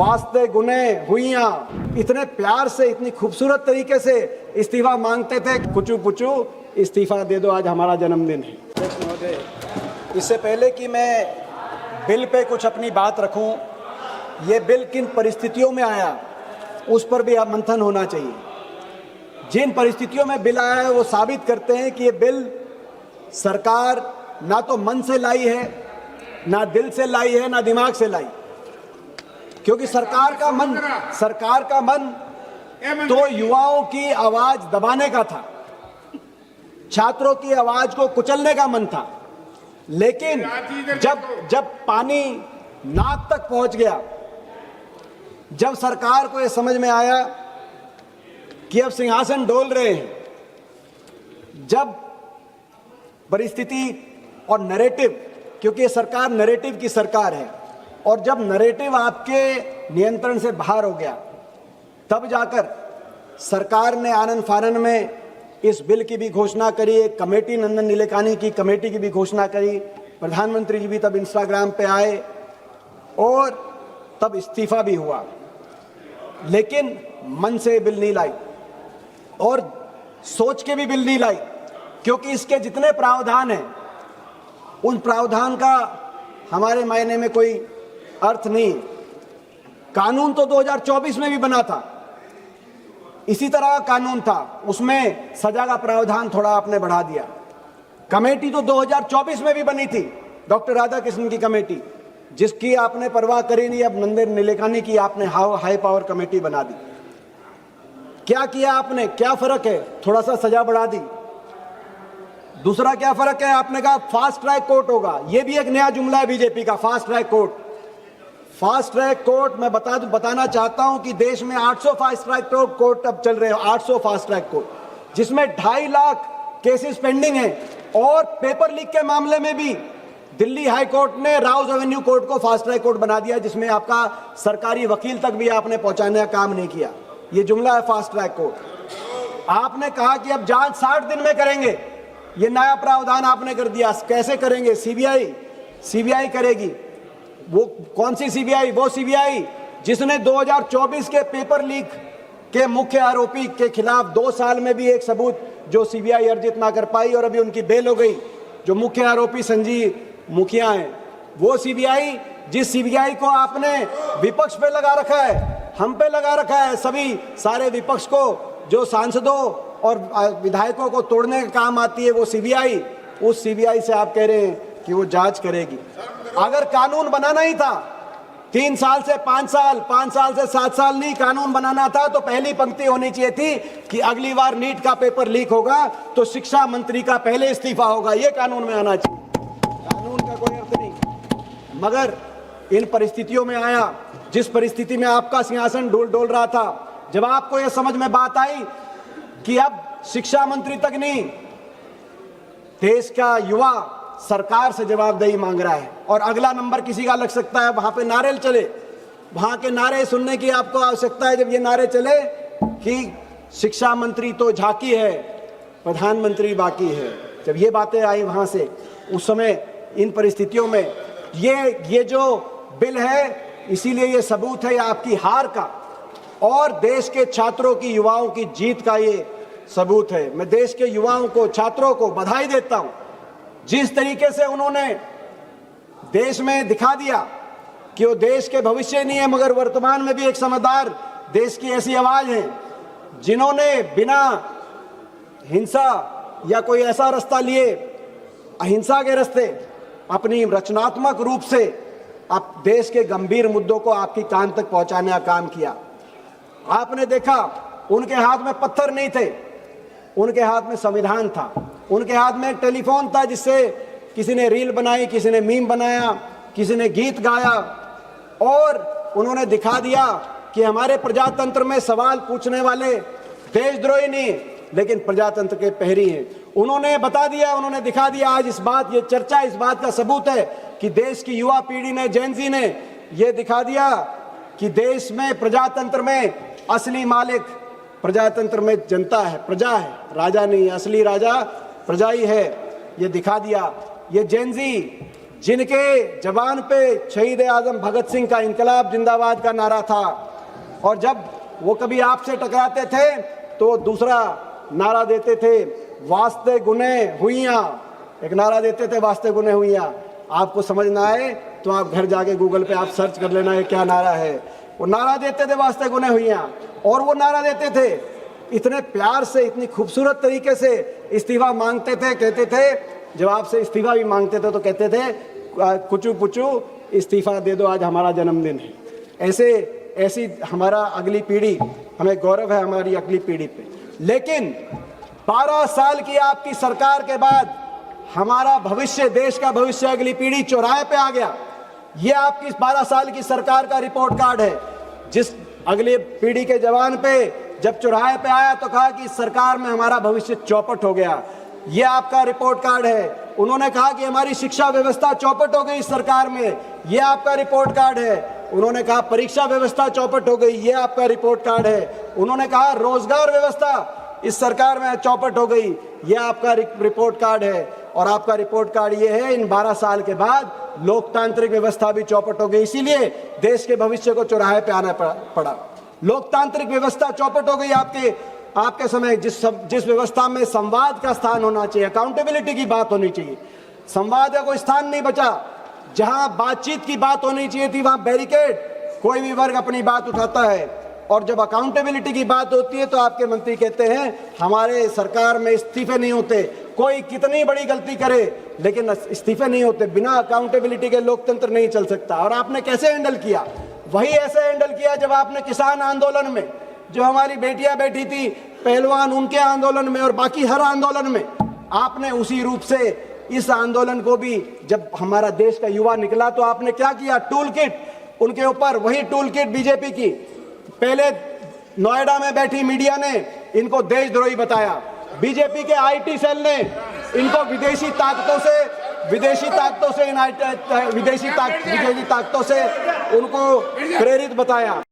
वास्ते गुने हुइयां, इतने प्यार से इतनी खूबसूरत तरीके से इस्तीफा मांगते थे। कुचू पुचू इस्तीफा दे दो, आज हमारा जन्मदिन है। महोदय, इससे पहले कि मैं बिल पे कुछ अपनी बात रखूं, ये बिल किन परिस्थितियों में आया उस पर भी अब मंथन होना चाहिए। जिन परिस्थितियों में बिल आया है वो साबित करते हैं कि ये बिल सरकार ना तो मन से लाई है, ना दिल से लाई है, ना दिमाग से लाई। क्योंकि सरकार का मन तो युवाओं की आवाज दबाने का था, छात्रों की आवाज को कुचलने का मन था। लेकिन जब पानी नाक तक पहुंच गया, जब सरकार को यह समझ में आया कि अब सिंहासन डोल रहे हैं, जब परिस्थिति और नैरेटिव, क्योंकि ये सरकार नैरेटिव की सरकार है, और जब नैरेटिव आपके नियंत्रण से बाहर हो गया, तब जाकर सरकार ने आनन फानन में इस बिल की भी घोषणा करी। एक कमेटी, नंदन नीलेकानी की कमेटी की भी घोषणा करी। प्रधानमंत्री जी भी तब इंस्टाग्राम पे आए और तब इस्तीफा भी हुआ। लेकिन मन से बिल नहीं लाई और सोच के भी बिल नहीं लाई, क्योंकि इसके जितने प्रावधान हैं उन प्रावधान का हमारे मायने में कोई अर्थ नहीं। कानून तो 2024 में भी बना था, इसी तरह का कानून था, उसमें सजा का प्रावधान थोड़ा आपने बढ़ा दिया। कमेटी तो 2024 में भी बनी थी, डॉक्टर राधाकृष्णन की कमेटी, जिसकी आपने परवाह करी नहीं। अब नंदन नीलेकानी की आपने हाई पावर कमेटी बना दी। क्या किया आपने? क्या फर्क है? थोड़ा सा सजा बढ़ा दी। दूसरा क्या फर्क है? आपने कहा फास्ट ट्रैक कोर्ट होगा। यह भी एक नया जुमला है बीजेपी का, fast track court. Fast track court मैं बताना चाहता हूं कि देश में 800 फास्ट ट्रैक कोर्ट अब चल रहे हैं, 800 फास्ट ट्रैक कोर्ट, जिसमें 2.5 लाख केसेस पेंडिंग हैं। और पेपर लीक के मामले में भी दिल्ली हाई कोर्ट ने राउज एवेन्यू कोर्ट को फास्ट ट्रैक कोर्ट बना दिया, जिसमें आपका सरकारी वकील तक भी आपने पहुंचाने का काम नहीं किया। ये जुमला है फास्ट ट्रैक कोर्ट। आपने कहा कि अब जांच 60 दिन में करेंगे, ये नया प्रावधान आपने कर दिया। कैसे करेंगे? सीबीआई करेगी। वो कौन सी सीबीआई? वो सीबीआई जिसने 2024 के पेपर लीक के मुख्य आरोपी के खिलाफ 2 साल में भी एक सबूत जो सीबीआई अर्जित ना कर पाई और अभी उनकी बेल हो गई, जो मुख्य आरोपी संजीव मुखिया हैं। वो सीबीआई, जिस सीबीआई को आपने विपक्ष पे लगा रखा है, हम पे लगा रखा है, सभी सारे विपक्ष को, जो सांसदों और विधायकों को तोड़ने का काम आती है, वो सीबीआई, उस सीबीआई से आप कह रहे हैं कि वो जांच करेगी। अगर कानून बनाना ही था 3 साल से 5 साल, 5 साल से 7 साल नहीं, कानून बनाना था तो पहली पंक्ति होनी चाहिए थी कि अगली बार नीट का पेपर लीक होगा तो शिक्षा मंत्री का पहले इस्तीफा होगा। ये कानून में आना चाहिए। कानून का कोई अर्थ नहीं। मगर इन परिस्थितियों में आया, जिस परिस्थिति में आपका सिंहासन डोल रहा था, जब आपको यह समझ में बात आई कि अब शिक्षा मंत्री तक नहीं, देश का युवा सरकार से जवाबदेही मांग रहा है और अगला नंबर किसी का लग सकता है, वहां पे नारे चले, वहां के नारे सुनने की आपको आवश्यकता है। जब ये नारे चले कि शिक्षा मंत्री तो झांकी है, प्रधानमंत्री बाकी है, जब ये बातें आई वहां से, उस समय इन परिस्थितियों में ये जो बिल है, इसीलिए ये सबूत है आपकी हार का और देश के छात्रों की, युवाओं की जीत का ये सबूत है। मैं देश के युवाओं को, छात्रों को बधाई देता हूं। जिस तरीके से उन्होंने देश में दिखा दिया कि वो देश के भविष्य नहीं है, मगर वर्तमान में भी एक समझदार देश की ऐसी आवाज है जिन्होंने बिना हिंसा या कोई ऐसा रास्ता लिए, अहिंसा के रास्ते, अपनी रचनात्मक रूप से आप देश के गंभीर मुद्दों को आपकी कान तक पहुंचाने का काम किया। आपने देखा उनके हाथ में पत्थर नहीं थे, उनके हाथ में संविधान था, उनके हाथ में एक टेलीफोन था जिससे किसी ने रील बनाई, किसी ने मीम बनाया, किसी ने गीत गाया और उन्होंने दिखा दिया कि हमारे प्रजातंत्र में सवाल पूछने वाले देशद्रोही नहीं लेकिन प्रजातंत्र के प्रहरी हैं। उन्होंने बता दिया, उन्होंने दिखा दिया। आज ये चर्चा इस बात का सबूत है कि देश की युवा पीढ़ी ने, जेनजी ने ये दिखा दिया कि देश में, प्रजातंत्र में असली मालिक प्रजातंत्र में जनता है, प्रजा है, राजा नहीं। असली राजा प्रजा ही है, ये दिखा दिया। ये जेनजी जिनके जबान पे शहीद आजम भगत सिंह का इनकलाब जिंदाबाद का नारा था, और जब वो कभी आपसे टकराते थे तो दूसरा नारा देते थे, वास्ते गुने हुइयां, एक नारा देते थे, वास्ते गुने हुइयां। आपको समझ ना आए तो आप घर जाके गूगल पे आप सर्च कर लेना है क्या नारा है। वो नारा देते थे वास्ते गुने हुइयां, और वो नारा देते थे इतने प्यार से, इतनी खूबसूरत तरीके से इस्तीफा मांगते थे। कहते थे, जब आपसे इस्तीफा भी मांगते थे तो कहते थे, कुचू पुचू इस्तीफा दे दो, आज हमारा जन्मदिन है। ऐसी हमारा अगली पीढ़ी, हमें गौरव है हमारी अगली पीढ़ी पे। लेकिन 12 साल की आपकी सरकार के बाद हमारा भविष्य, देश का भविष्य, अगली पीढ़ी चौराहे पे आ गया। ये आपकी 12 साल की सरकार का रिपोर्ट कार्ड है। जिस अगली पीढ़ी के जवान पे जब चौराहे पे आया तो कहा कि सरकार में हमारा भविष्य चौपट हो गया। ये आपका रिपोर्ट कार्ड है। उन्होंने कहा कि हमारी शिक्षा व्यवस्था चौपट हो गई इस सरकार में, ये आपका रिपोर्ट कार्ड है। उन्होंने कहा परीक्षा व्यवस्था चौपट हो गई, ये आपका रिपोर्ट कार्ड है। उन्होंने कहा रोजगार व्यवस्था इस सरकार में चौपट हो गई, ये आपका रिपोर्ट कार्ड है। और आपका रिपोर्ट कार्ड ये है, इन 12 साल के बाद लोकतांत्रिक व्यवस्था भी चौपट हो गई, इसीलिए देश के भविष्य को चौराहे पे आना पड़ा। लोकतांत्रिक व्यवस्था चौपट हो गई आपके समय। जिस व्यवस्था में संवाद का स्थान होना चाहिए, अकाउंटेबिलिटी की बात होनी चाहिए, संवाद का कोई स्थान नहीं बचा। जहां बातचीत की बात होनी चाहिए थी वहां बैरिकेड, कोई भी वर्ग अपनी बात उठाता है। और जब अकाउंटेबिलिटी की बात होती है तो आपके मंत्री कहते हैं हमारे सरकार में इस्तीफे नहीं होते। कोई कितनी बड़ी गलती करे लेकिन इस्तीफे नहीं होते। बिना अकाउंटेबिलिटी के लोकतंत्र नहीं चल सकता। और आपने कैसे हैंडल किया? वही ऐसे हैंडल किया जब आपने किसान आंदोलन में, जो हमारी बेटियां बैठी थी पहलवान, उनके आंदोलन में और बाकी हर आंदोलन में आपने उसी रूप से इस आंदोलन को भी, जब हमारा देश का युवा निकला तो आपने क्या किया? टूल किट उनके ऊपर, वही टूल किट बीजेपी की। पहले नोएडा में बैठी मीडिया ने इनको देशद्रोही बताया, बीजेपी के आईटी सेल ने इनको विदेशी ताकतों से उनको प्रेरित बताया।